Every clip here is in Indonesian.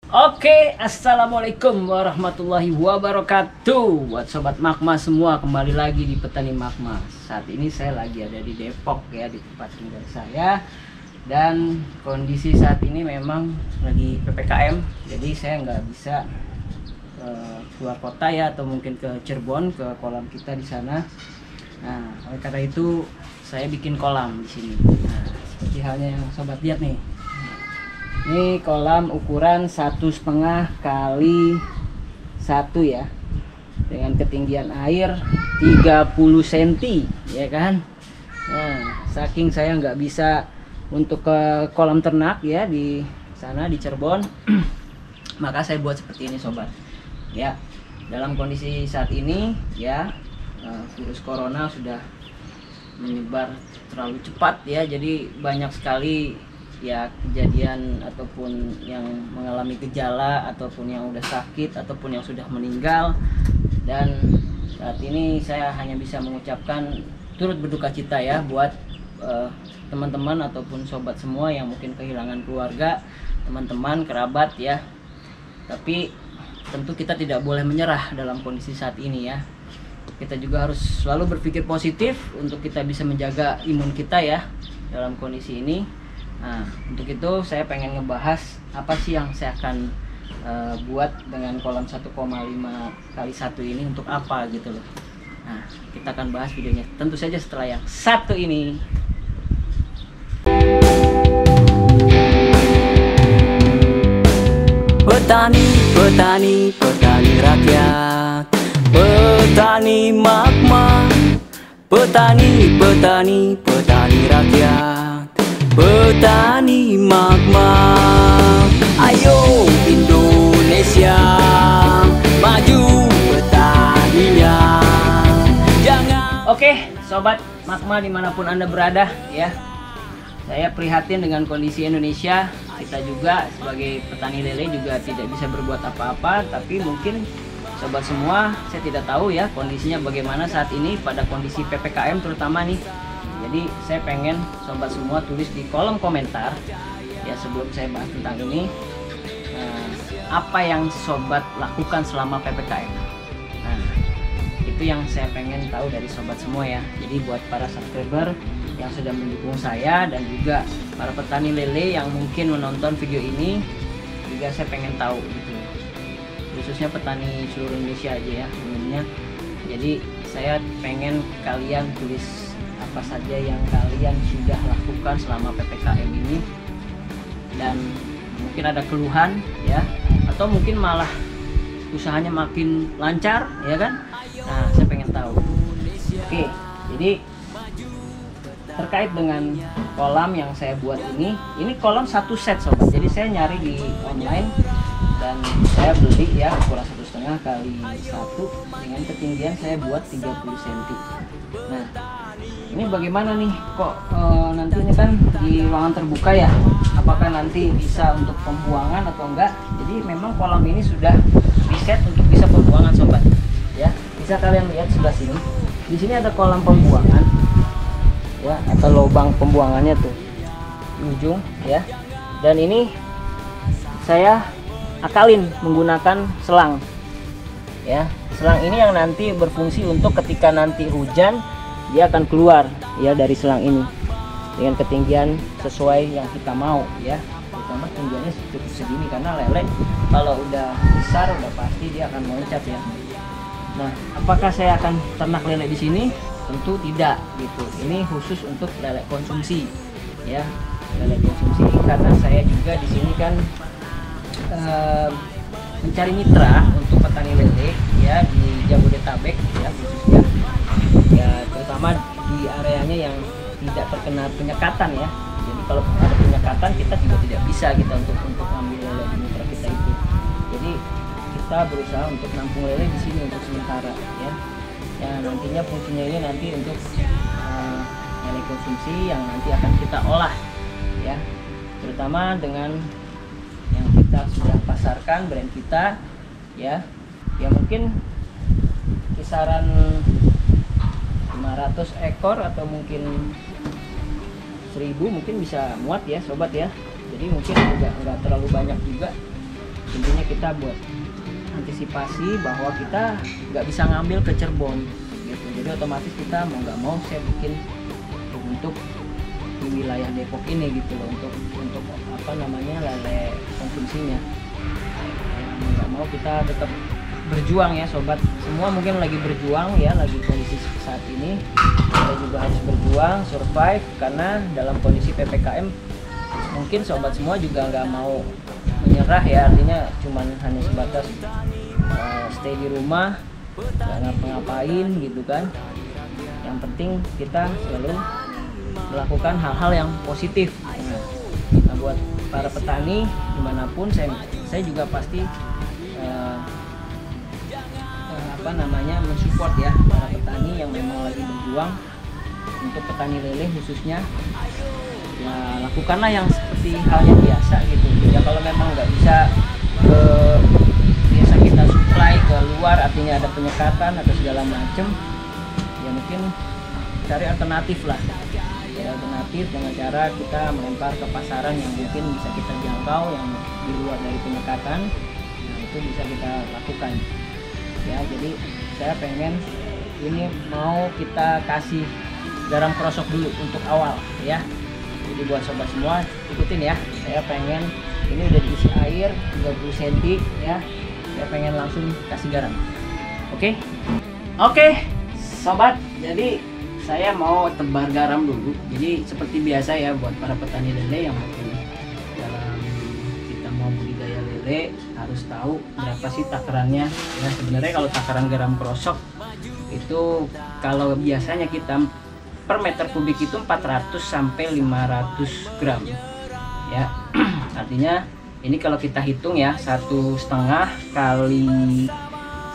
Oke, assalamualaikum warahmatullahi wabarakatuh. Buat sobat Magma semua, kembali lagi di Petani Magma. Saat ini saya lagi ada di Depok ya, di tempat tinggal saya. Dan kondisi saat ini memang lagi PPKM, jadi saya nggak bisa keluar kota ya, atau mungkin ke Cirebon, ke kolam kita di sana. Nah, oleh karena itu saya bikin kolam di sini. Nah, seperti halnya yang sobat lihat nih. Ini kolam ukuran 1,5 kali 1 ya, dengan ketinggian air 30 cm ya kan. Nah, saking saya nggak bisa untuk ke kolam ternak ya di sana di Cirebon, maka saya buat seperti ini sobat ya. Dalam kondisi saat ini ya, virus corona sudah menyebar terlalu cepat ya, jadi banyak sekali ya kejadian ataupun yang mengalami gejala ataupun yang udah sakit ataupun yang sudah meninggal. Dan saat ini saya hanya bisa mengucapkan turut berduka cita ya buat teman-teman ataupun sobat semua yang mungkin kehilangan keluarga, teman-teman, kerabat ya. Tapi tentu kita tidak boleh menyerah dalam kondisi saat ini ya. Kita juga harus selalu berpikir positif untuk kita bisa menjaga imun kita ya dalam kondisi ini. Nah, untuk itu saya pengen ngebahas apa sih yang saya akan buat dengan kolam 1,5 kali 1 ini, untuk apa gitu loh. Nah, kita akan bahas videonya tentu saja setelah yang satu ini. Petani, petani, petani rakyat, petani Magma. Petani, petani, petani rakyat, petani Magma. Ayo Indonesia, maju petaninya. Jangan. Oke, sobat Magma dimanapun Anda berada ya, saya prihatin dengan kondisi Indonesia. Kita juga sebagai petani lele juga tidak bisa berbuat apa-apa, tapi mungkin sobat semua, saya tidak tahu ya kondisinya bagaimana saat ini pada kondisi PPKM terutama nih. Jadi saya pengen sobat semua tulis di kolom komentar ya, sebelum saya bahas tentang ini, apa yang sobat lakukan selama PPKM. Nah, itu yang saya pengen tahu dari sobat semua ya. Jadi buat para subscriber yang sudah mendukung saya dan juga para petani lele yang mungkin menonton video ini, juga saya pengen tahu gitu, khususnya petani seluruh Indonesia aja ya umumnya. Jadi saya pengen kalian tulis apa saja yang kalian sudah lakukan selama PPKM ini, dan mungkin ada keluhan ya, atau mungkin malah usahanya makin lancar ya kan. Nah, saya pengen tahu. Oke, jadi terkait dengan kolam yang saya buat ini kolam satu set sobat. Jadi saya nyari di online dan saya beli ya ukuran 1,5 kali 1 dengan ketinggian saya buat 30 cm. Nah, ini bagaimana nih kok nantinya kan di ruangan terbuka ya, apakah nanti bisa untuk pembuangan atau enggak. Jadi memang kolam ini sudah diset untuk bisa pembuangan sobat ya. Bisa kalian lihat sebelah sini, di sini ada kolam pembuangan ya, atau lubang pembuangannya tuh di ujung ya. Dan ini saya akalin menggunakan selang ya. Selang ini yang nanti berfungsi untuk ketika nanti hujan dia akan keluar ya dari selang ini dengan ketinggian sesuai yang kita mau ya. Terutama ketinggiannya cukup segini karena lele kalau udah besar udah pasti dia akan meloncat ya. Nah, apakah saya akan ternak lele di sini? Tentu tidak gitu. Ini khusus untuk lele konsumsi ya, lele konsumsi, karena saya juga di sini kan mencari mitra untuk petani lele ya di Jabodetabek ya, khususnya ya, terutama di areanya yang tidak terkena penyekatan ya. Jadi kalau ada penyekatan kita juga tidak bisa kita untuk ambil lele di mitra kita itu. Jadi kita berusaha untuk nampung lele di sini untuk sementara ya. Ya, nantinya fungsinya ini nanti untuk lele konsumsi yang nanti akan kita olah ya, terutama dengan yang kita sudah pasarkan brand kita ya. Ya mungkin kisaran 500 ekor atau mungkin 1000 mungkin bisa muat ya sobat ya. Jadi mungkin enggak terlalu banyak juga intinya kita buat antisipasi bahwa kita nggak bisa ngambil ke Cirebon gitu. Jadi otomatis kita mau nggak mau saya bikin untuk di wilayah Depok ini gitu loh, untuk apa namanya, lele konsumsinya. Mau nggak mau kita tetap berjuang ya sobat semua, mungkin lagi berjuang ya, lagi kondisi saat ini kita juga harus berjuang survive, karena dalam kondisi PPKM mungkin sobat semua juga nggak mau menyerah ya, artinya cuman hanya sebatas stay di rumah nggak ngapa-ngapain gitu kan. Yang penting kita selalu melakukan hal-hal yang positif. Nah buat para petani dimanapun, saya juga pasti mensupport ya para petani yang memang lagi berjuang. Untuk petani lele khususnya, ya lakukanlah yang seperti halnya biasa gitu ya. Kalau memang nggak bisa biasa kita supply ke luar, artinya ada penyekatan atau segala macem, ya mungkin cari alternatif lah ya, alternatif dengan cara kita melempar ke pasaran yang mungkin bisa kita jangkau, yang di luar dari penyekatan. Nah itu bisa kita lakukan ya. Jadi saya pengen ini mau kita kasih garam krosok dulu untuk awal ya. Jadi buat sobat semua ikutin ya, saya pengen ini udah diisi air 30 cm ya, saya pengen langsung kasih garam. Oke sobat, jadi saya mau tebar garam dulu. Jadi seperti biasa ya buat para petani lele yang mungkin dalam kita mau budidaya lele harus tahu berapa sih takarannya ya. Sebenarnya kalau takaran garam krosok itu kalau biasanya kita per meter kubik itu 400 sampai 500 gram ya. Artinya ini kalau kita hitung ya 1,5 kali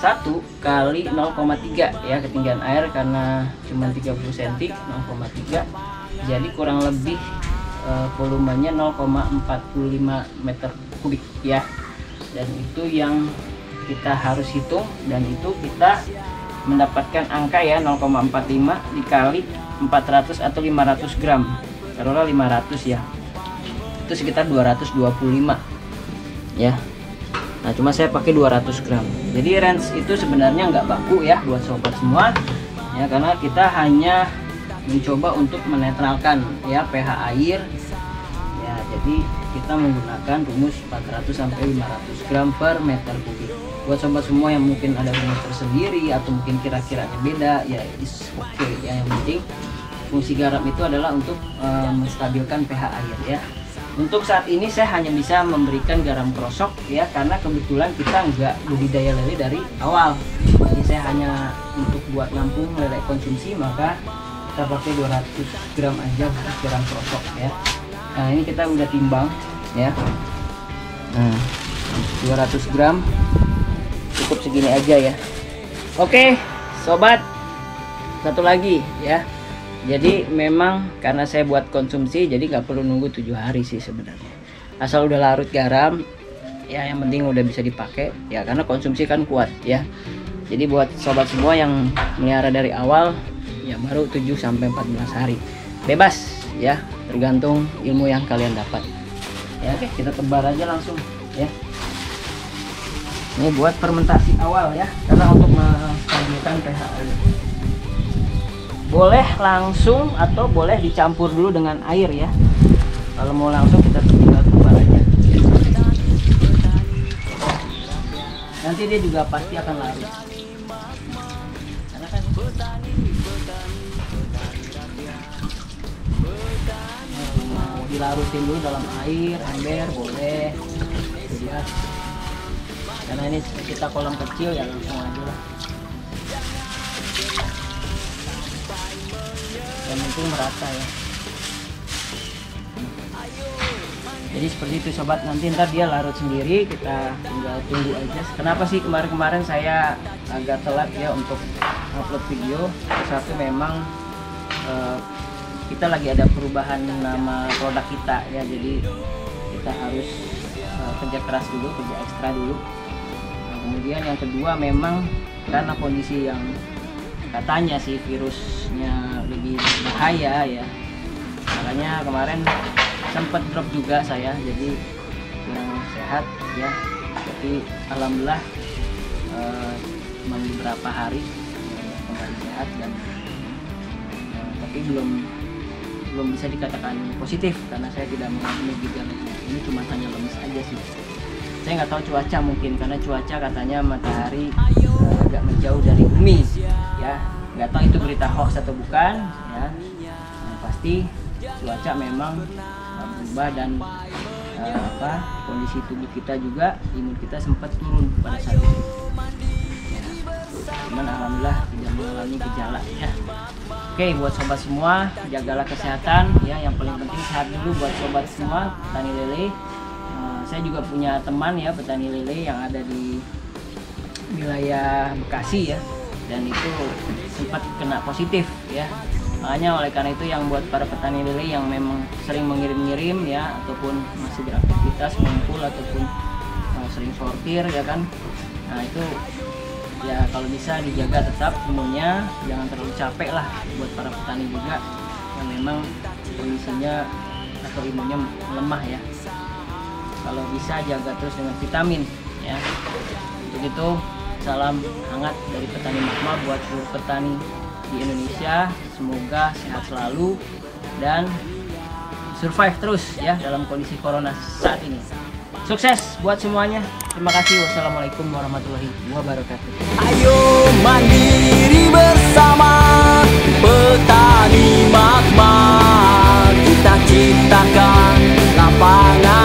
1 kali 0,3 ya ketinggian air, karena cuma 30 cm 0,3, jadi kurang lebih volumenya 0,45 meter kubik ya. Dan itu yang kita harus hitung, dan itu kita mendapatkan angka ya 0,45 dikali 400 atau 500 gram, taruhlah 500 ya, itu sekitar 225 ya. Nah cuma saya pakai 200 gram, jadi range itu sebenarnya nggak baku ya buat sobat semua ya, karena kita hanya mencoba untuk menetralkan ya pH air ya. Jadi kita menggunakan rumus 400 sampai 500 gram per meter kubik. Buat sobat semua yang mungkin ada rumus tersendiri atau mungkin kira-kiranya beda ya, is oke ya. Yang penting fungsi garam itu adalah untuk menstabilkan pH air ya. Untuk saat ini saya hanya bisa memberikan garam krosok ya, karena kebetulan kita nggak budidaya lele dari awal. Jadi saya hanya untuk buat nampung lele konsumsi, maka kita pakai 200 gram aja untuk garam krosok ya. Nah ini kita udah timbang ya. Nah 200 gram cukup segini aja ya. Oke sobat, satu lagi ya. Jadi memang karena saya buat konsumsi, jadi nggak perlu nunggu 7 hari sih sebenarnya. Asal udah larut garam ya, yang penting udah bisa dipakai ya, karena konsumsi kan kuat ya. Jadi buat sobat semua yang melihara dari awal ya baru 7 sampai 14 hari. Bebas ya, tergantung ilmu yang kalian dapat. Ya oke, kita tebar aja langsung ya. Ini buat fermentasi awal ya, karena untuk menstabilkan pH air. Boleh langsung atau boleh dicampur dulu dengan air ya. Kalau mau langsung kita tinggal tebar aja. Nanti dia juga pasti akan larut. Karena kan mau dilarutin dulu dalam air, ember boleh. Ya. Karena ini kita kolam kecil ya, langsung aja lah. Yang penting merata ya. Jadi seperti itu sobat, nanti ntar dia larut sendiri, kita tinggal tunggu aja. Kenapa sih kemarin-kemarin saya agak telat ya untuk upload video? Satu memang kita lagi ada perubahan nama produk kita ya, jadi kita harus kerja keras dulu, kerja ekstra dulu. Nah, kemudian yang kedua memang karena kondisi yang katanya sih virusnya lebih bahaya ya, makanya kemarin sempat drop juga saya, jadi kurang sehat ya. tapi alhamdulillah cuma beberapa hari kembali sehat dan tapi belum bisa dikatakan positif karena saya tidak mengalami gejala. Ini cuma hanya lemes aja sih. Saya nggak tahu cuaca, mungkin karena cuaca katanya matahari agak menjauh dari bumi ya, nggak tahu itu berita hoax atau bukan ya. Yang pasti cuaca memang berubah dan kondisi tubuh kita juga, imun kita sempat turun pada saat itu ya. Cuman alhamdulillah tidak mengalami gejala ya. Oke, buat sobat semua, jagalah kesehatan ya, yang paling penting sehat dulu buat sobat semua petani lele. Saya juga punya teman ya petani lele yang ada di wilayah Bekasi ya, dan itu sempat kena positif ya. Makanya oleh karena itu yang buat para petani lele yang memang sering mengirim-ngirim ya, ataupun masih beraktivitas mengumpul ataupun sering sortir ya kan, nah itu ya kalau bisa dijaga tetap imunnya, jangan terlalu capek lah buat para petani juga yang memang kondisinya atau imunnya lemah ya. Kalau bisa jaga terus dengan vitamin ya. Untuk itu salam hangat dari petani Magma buat seluruh petani di Indonesia, semoga sehat selalu dan survive terus ya dalam kondisi corona saat ini. Sukses buat semuanya. Terima kasih. Wassalamualaikum warahmatullahi wabarakatuh. Ayo mandiri bersama petani Magma, kita ciptakan lapangan